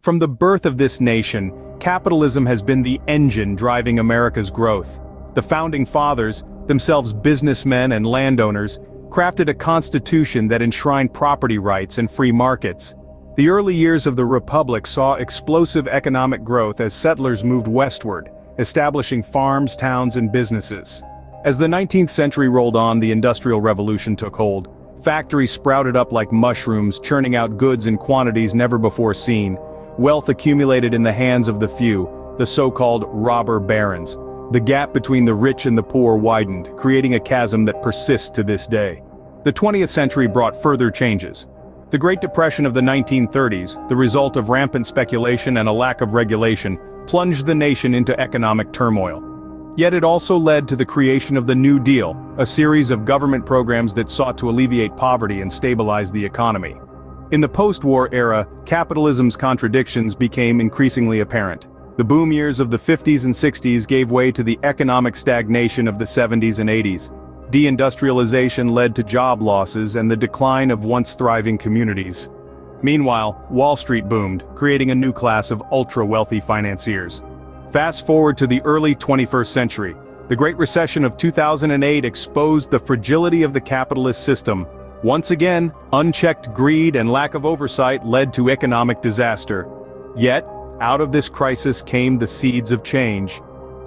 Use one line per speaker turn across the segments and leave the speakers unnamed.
From the birth of this nation, capitalism has been the engine driving America's growth. The founding fathers, themselves businessmen and landowners, crafted a constitution that enshrined property rights and free markets. The early years of the Republic saw explosive economic growth as settlers moved westward, establishing farms, towns, and businesses. As the 19th century rolled on, the Industrial Revolution took hold. Factories sprouted up like mushrooms, churning out goods in quantities never before seen. Wealth accumulated in the hands of the few, the so-called robber barons. The gap between the rich and the poor widened, creating a chasm that persists to this day. The 20th century brought further changes. The Great Depression of the 1930s, the result of rampant speculation and a lack of regulation, plunged the nation into economic turmoil. Yet it also led to the creation of the New Deal, a series of government programs that sought to alleviate poverty and stabilize the economy. In the post-war era, capitalism's contradictions became increasingly apparent. The boom years of the 50s and 60s gave way to the economic stagnation of the 70s and 80s. Deindustrialization led to job losses and the decline of once thriving communities. Meanwhile, Wall Street boomed, creating a new class of ultra-wealthy financiers. Fast forward to the early 21st century. The Great Recession of 2008 exposed the fragility of the capitalist system. Once again, unchecked greed and lack of oversight led to economic disaster. Yet, out of this crisis came the seeds of change.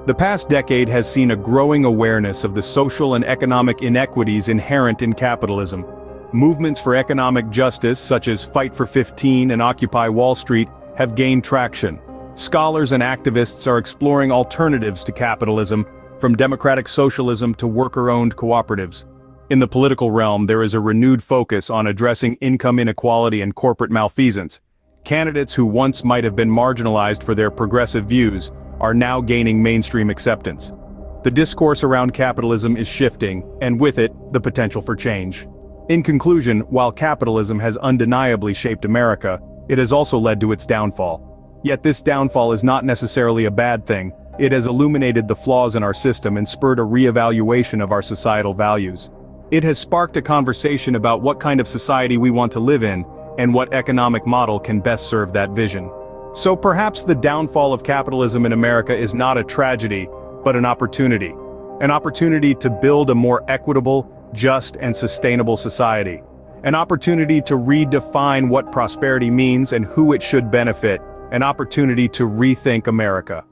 The past decade has seen a growing awareness of the social and economic inequities inherent in capitalism. Movements for economic justice, such as Fight for 15 and Occupy Wall Street, have gained traction. Scholars and activists are exploring alternatives to capitalism, from democratic socialism to worker-owned cooperatives. In the political realm, there is a renewed focus on addressing income inequality and corporate malfeasance. Candidates who once might have been marginalized for their progressive views are now gaining mainstream acceptance. The discourse around capitalism is shifting, and with it, the potential for change. In conclusion, while capitalism has undeniably shaped America, it has also led to its downfall. Yet this downfall is not necessarily a bad thing. It has illuminated the flaws in our system and spurred a re-evaluation of our societal values. It has sparked a conversation about what kind of society we want to live in, and what economic model can best serve that vision. So perhaps the downfall of capitalism in America is not a tragedy, but an opportunity. An opportunity to build a more equitable, just, and sustainable society. An opportunity to redefine what prosperity means and who it should benefit. An opportunity to rethink America.